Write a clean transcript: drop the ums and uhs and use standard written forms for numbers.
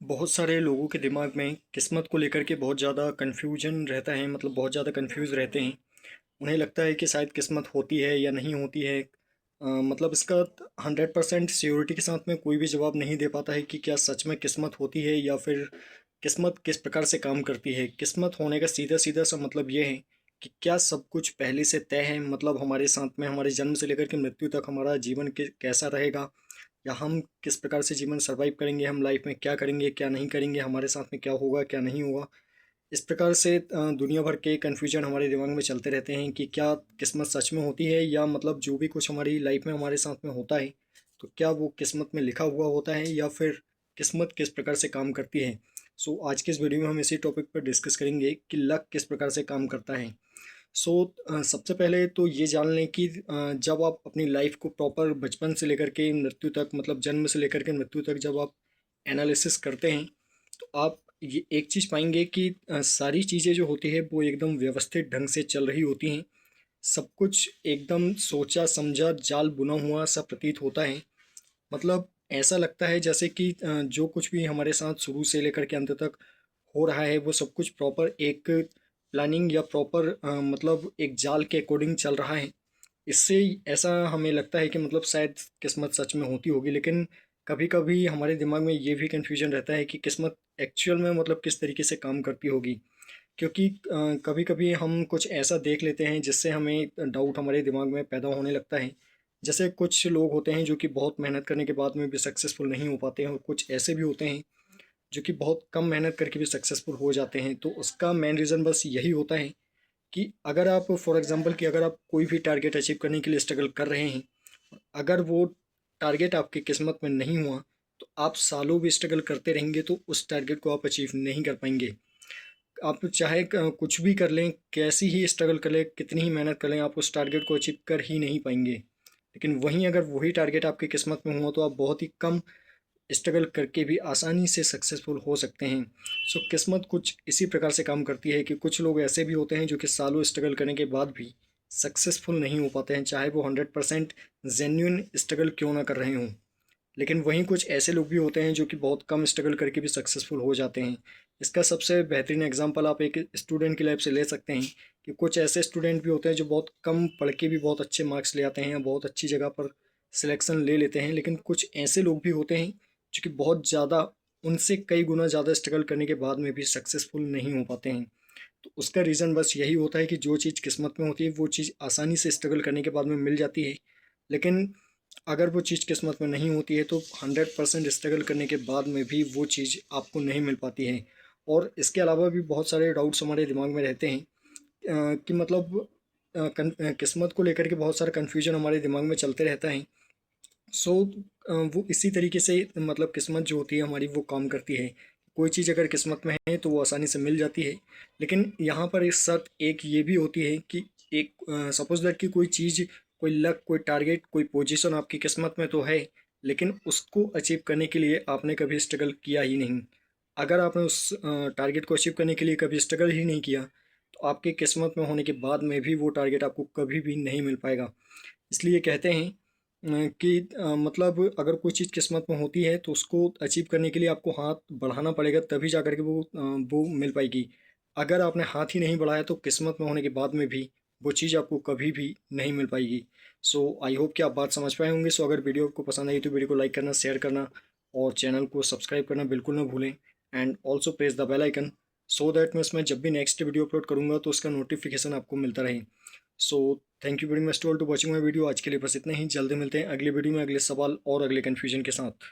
बहुत सारे लोगों के दिमाग में किस्मत को लेकर के बहुत ज़्यादा कन्फ्यूजन रहता है, मतलब बहुत ज़्यादा कन्फ्यूज़ रहते हैं। उन्हें लगता है कि शायद किस्मत होती है या नहीं होती है। मतलब इसका 100% श्योरिटी के साथ में कोई भी जवाब नहीं दे पाता है कि क्या सच में किस्मत होती है या फिर किस्मत किस प्रकार से काम करती है। किस्मत होने का सीधा सीधा सा मतलब ये है कि क्या सब कुछ पहले से तय है, मतलब हमारे साथ में हमारे जन्म से लेकर के मृत्यु तक हमारा जीवन कैसा रहेगा, या हम किस प्रकार से जीवन सरवाइव करेंगे, हम लाइफ में क्या करेंगे क्या नहीं करेंगे, हमारे साथ में क्या होगा क्या नहीं होगा। इस प्रकार से दुनिया भर के कन्फ्यूजन हमारे दिमाग में चलते रहते हैं कि क्या किस्मत सच में होती है, या मतलब जो भी कुछ हमारी लाइफ में हमारे साथ में होता है तो क्या वो किस्मत में लिखा हुआ होता है या फिर किस्मत किस प्रकार से काम करती है। सो आज के इस वीडियो में हम इसी टॉपिक पर डिस्कस करेंगे कि लक किस प्रकार से काम करता है। सो सबसे पहले तो ये जान लें कि जब आप अपनी लाइफ को प्रॉपर बचपन से लेकर के मृत्यु तक, मतलब जन्म से लेकर के मृत्यु तक जब आप एनालिसिस करते हैं तो आप ये एक चीज़ पाएंगे कि सारी चीज़ें जो होती है वो एकदम व्यवस्थित ढंग से चल रही होती हैं। सब कुछ एकदम सोचा समझा जाल बुना हुआ सा प्रतीत होता है। मतलब ऐसा लगता है जैसे कि जो कुछ भी हमारे साथ शुरू से लेकर के अंत तक हो रहा है वो सब कुछ प्रॉपर एक प्लानिंग या प्रॉपर मतलब एक जाल के अकॉर्डिंग चल रहा है। इससे ऐसा हमें लगता है कि मतलब शायद किस्मत सच में होती होगी, लेकिन कभी कभी हमारे दिमाग में ये भी कन्फ्यूजन रहता है कि किस्मत एक्चुअल में मतलब किस तरीके से काम करती होगी। क्योंकि कभी कभी हम कुछ ऐसा देख लेते हैं जिससे हमें डाउट हमारे दिमाग में पैदा होने लगता है। जैसे कुछ लोग होते हैं जो कि बहुत मेहनत करने के बाद में भी सक्सेसफुल नहीं हो पाते हैं, और कुछ ऐसे भी होते हैं जो कि बहुत कम मेहनत करके भी सक्सेसफुल हो जाते हैं। तो उसका मेन रीज़न बस यही होता है कि अगर आप फॉर एग्जांपल कि अगर आप कोई भी टारगेट अचीव करने के लिए स्ट्रगल कर रहे हैं, अगर वो टारगेट आपकी किस्मत में नहीं हुआ तो आप सालों भी स्ट्रगल करते रहेंगे तो उस टारगेट को आप अचीव नहीं कर पाएंगे। आप चाहे कुछ भी कर लें, कैसी ही स्ट्रगल कर लें, कितनी ही मेहनत कर लें, आप उस टारगेट को अचीव कर ही नहीं पाएंगे। लेकिन वहीं अगर वही टारगेट आपकी किस्मत में हुआ तो आप बहुत ही कम स्ट्रगल करके भी आसानी से सक्सेसफुल हो सकते हैं। सो किस्मत कुछ इसी प्रकार से काम करती है कि कुछ लोग ऐसे भी होते हैं जो कि सालों स्ट्रगल करने के बाद भी सक्सेसफुल नहीं हो पाते हैं, चाहे वो 100% जेन्युइन स्ट्रगल क्यों ना कर रहे हों। लेकिन वहीं कुछ ऐसे लोग भी होते हैं जो कि बहुत कम स्ट्रगल करके भी सक्सेसफुल हो जाते हैं। इसका सबसे बेहतरीन एग्जांपल आप एक स्टूडेंट की लाइफ से ले सकते हैं कि कुछ ऐसे स्टूडेंट भी होते हैं जो बहुत कम पढ़ के भी बहुत अच्छे मार्क्स ले आते हैं या बहुत अच्छी जगह पर सिलेक्शन ले लेते हैं। लेकिन कुछ ऐसे लोग भी होते हैं जो कि बहुत ज़्यादा, उनसे कई गुना ज़्यादा स्ट्रगल करने के बाद में भी सक्सेसफुल नहीं हो पाते हैं। तो उसका रीज़न बस यही होता है कि जो चीज़ किस्मत में होती है वो चीज़ आसानी से स्ट्रगल करने के बाद में मिल जाती है। लेकिन अगर वो चीज़ किस्मत में नहीं होती है तो 100% स्ट्रगल करने के बाद में भी वो चीज़ आपको नहीं मिल पाती है। और इसके अलावा भी बहुत सारे डाउट्स हमारे दिमाग में रहते हैं कि मतलब किस्मत को लेकर के बहुत सारा कन्फ्यूजन हमारे दिमाग में चलते रहता है। सो वो इसी तरीके से मतलब किस्मत जो होती है हमारी वो काम करती है। कोई चीज़ अगर किस्मत में है तो वो आसानी से मिल जाती है। लेकिन यहाँ पर एक शर्त एक ये भी होती है कि एक सपोज दैट कि कोई चीज़, कोई लक, कोई टारगेट, कोई पोजीशन आपकी किस्मत में तो है, लेकिन उसको अचीव करने के लिए आपने कभी स्ट्रगल किया ही नहीं। अगर आपने उस टारगेट को अचीव करने के लिए कभी स्ट्रगल ही नहीं किया तो आपकी किस्मत में होने के बाद में भी वो टारगेट आपको कभी भी नहीं मिल पाएगा। इसलिए कहते हैं कि मतलब अगर कोई चीज़ किस्मत में होती है तो उसको अचीव करने के लिए आपको हाथ बढ़ाना पड़ेगा, तभी जा कर के वो मिल पाएगी। अगर आपने हाथ ही नहीं बढ़ाया तो किस्मत में होने के बाद में भी वो चीज़ आपको कभी भी नहीं मिल पाएगी। सो आई होप कि आप बात समझ पाए होंगे। सो अगर वीडियो आपको पसंद आई तो वीडियो को लाइक करना, शेयर करना और चैनल को सब्सक्राइब करना बिल्कुल ना भूलें। And also press the bell icon so that मैं इसमें जब भी नेक्स्ट वीडियो अपलोड करूँगा तो उसका नोटिफिकेशन आपको मिलता रहे। So thank you very much to all to watching my video. आज के लिए बस इतना ही, जल्दी मिलते हैं अगले वीडियो में अगले सवाल और अगले कन्फ्यूजन के साथ।